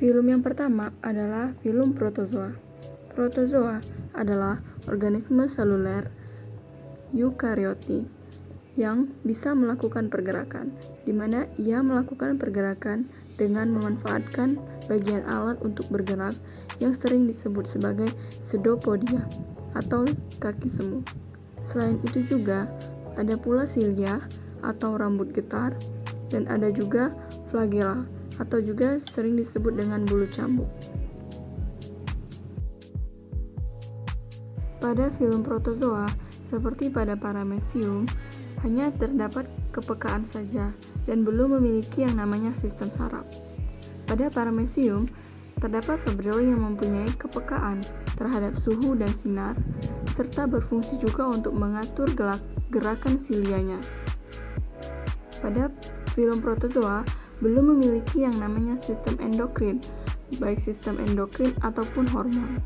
Filum yang pertama adalah filum protozoa. Protozoa adalah organisme seluler eukariotik yang bisa melakukan pergerakan, di mana ia melakukan pergerakan dengan memanfaatkan bagian alat untuk bergerak yang sering disebut sebagai pseudopodia atau kaki semu. Selain itu juga ada pula silia atau rambut getar, dan ada juga flagella atau juga sering disebut dengan bulu cambuk. Pada filum protozoa, seperti pada Paramecium, hanya terdapat kepekaan saja dan belum memiliki yang namanya sistem saraf. Pada Paramecium, terdapat fibril yang mempunyai kepekaan terhadap suhu dan sinar, serta berfungsi juga untuk mengatur gerakan silianya. Pada filum protozoa, belum memiliki yang namanya sistem endokrin, baik sistem endokrin ataupun hormon.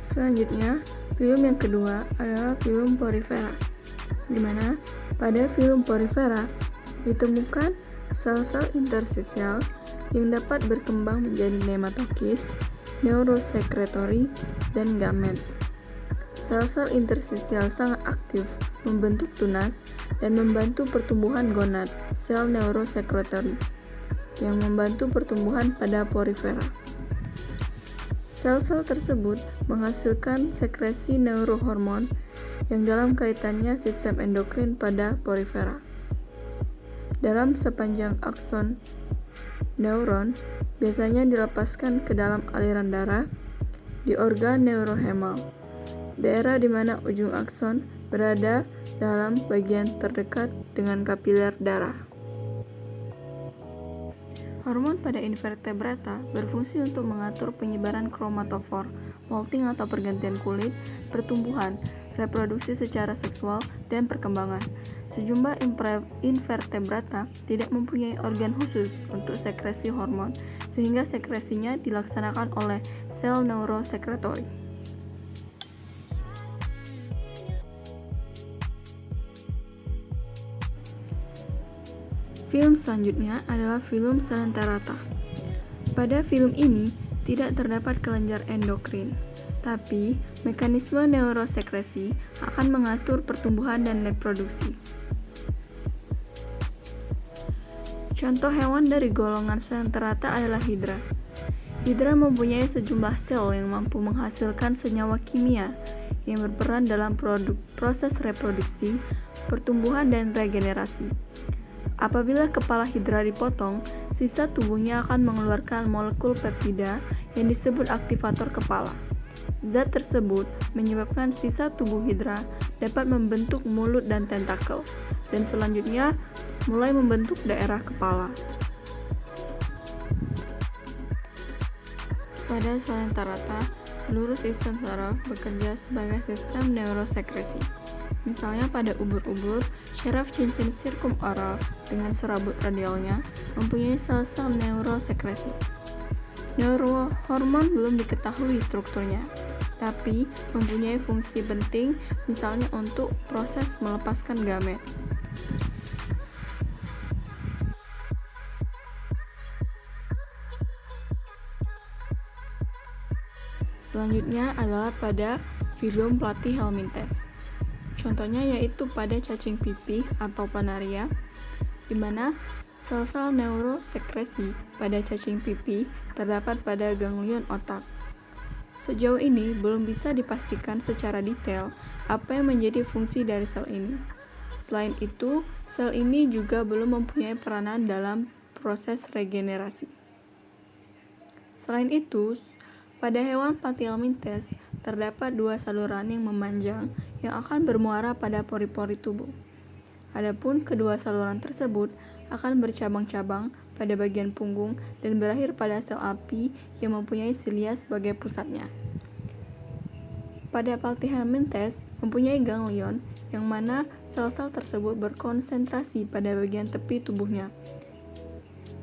Selanjutnya, filum yang kedua adalah filum porifera, di mana pada filum porifera ditemukan sel-sel intersosial yang dapat berkembang menjadi nematokis, neurosekretori, dan gamet. Sel-sel intersosial sangat aktif membentuk tunas dan membantu pertumbuhan gonad, sel neurosekretori, yang membantu pertumbuhan pada porifera. Sel-sel tersebut menghasilkan sekresi neurohormon yang dalam kaitannya sistem endokrin pada porifera. Dalam sepanjang akson neuron biasanya dilepaskan ke dalam aliran darah di organ neurohemal, daerah di mana ujung akson berada dalam bagian terdekat dengan kapiler darah. Hormon pada invertebrata berfungsi untuk mengatur penyebaran kromatofor, molting atau pergantian kulit, pertumbuhan, reproduksi secara seksual, dan perkembangan. Sejumlah invertebrata tidak mempunyai organ khusus untuk sekresi hormon, sehingga sekresinya dilaksanakan oleh sel neurosekretori. Filum selanjutnya adalah filum Coelenterata. Pada filum ini tidak terdapat kelenjar endokrin, tapi mekanisme neurosekresi akan mengatur pertumbuhan dan reproduksi. Contoh hewan dari golongan Coelenterata adalah hidra. Hidra mempunyai sejumlah sel yang mampu menghasilkan senyawa kimia yang berperan dalam proses reproduksi, pertumbuhan, dan regenerasi. Apabila kepala hidra dipotong, sisa tubuhnya akan mengeluarkan molekul peptida yang disebut aktivator kepala. Zat tersebut menyebabkan sisa tubuh hidra dapat membentuk mulut dan tentakel, dan selanjutnya mulai membentuk daerah kepala. Pada Coelenterata, seluruh sistem saraf bekerja sebagai sistem neurosekresi. Misalnya pada ubur-ubur, syaraf cincin sirkumoral dengan serabut radialnya mempunyai sel-sel neurosekresi. Neurohormon belum diketahui strukturnya, tapi mempunyai fungsi penting misalnya untuk proses melepaskan gamet. Selanjutnya adalah pada filum Platyhelminthes. Contohnya yaitu pada cacing pipih atau planaria, di mana sel-sel neurosekresi pada cacing pipih terdapat pada ganglion otak. Sejauh ini belum bisa dipastikan secara detail apa yang menjadi fungsi dari sel ini. Selain itu, sel ini juga belum mempunyai peranan dalam proses regenerasi. Selain itu, pada hewan Platyhelminthes terdapat dua saluran yang memanjang yang akan bermuara pada pori-pori tubuh. Adapun kedua saluran tersebut akan bercabang-cabang pada bagian punggung dan berakhir pada sel api yang mempunyai silia sebagai pusatnya. Pada Platyhelminthes mempunyai ganglion yang mana sel-sel tersebut berkonsentrasi pada bagian tepi tubuhnya.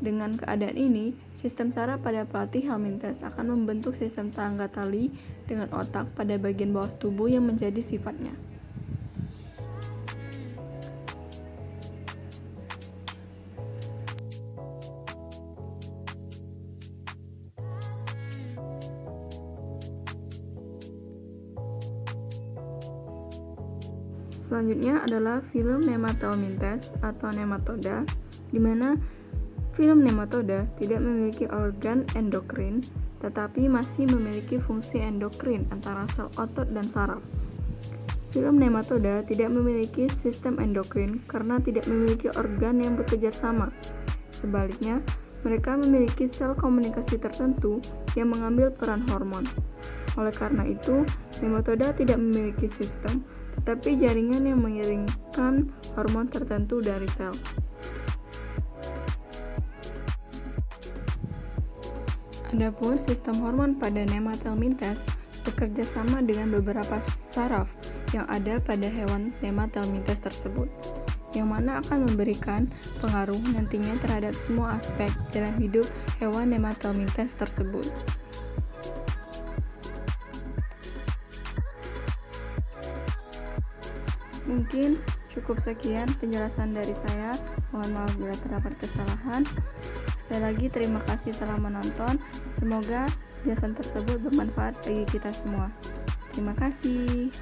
Dengan keadaan ini, sistem saraf pada pelatih Helminth akan membentuk sistem tangga tali dengan otak pada bagian bawah tubuh yang menjadi sifatnya. Selanjutnya adalah film nematelmintes atau nematoda, di mana film nematoda tidak memiliki organ endokrin, tetapi masih memiliki fungsi endokrin antara sel otot dan saraf. Film nematoda tidak memiliki sistem endokrin karena tidak memiliki organ yang bekerja sama. Sebaliknya, mereka memiliki sel komunikasi tertentu yang mengambil peran hormon. Oleh karena itu, nematoda tidak memiliki sistem, tetapi jaringan yang mengirimkan hormon tertentu dari sel. Adapun sistem hormon pada nematelmintes bekerja sama dengan beberapa saraf yang ada pada hewan nematelmintes tersebut, yang mana akan memberikan pengaruh nantinya terhadap semua aspek dalam hidup hewan nematelmintes tersebut. Mungkin cukup sekian penjelasan dari saya. Mohon maaf bila terdapat kesalahan. Sekali lagi terima kasih telah menonton. Semoga penjelasan tersebut bermanfaat bagi kita semua. Terima kasih.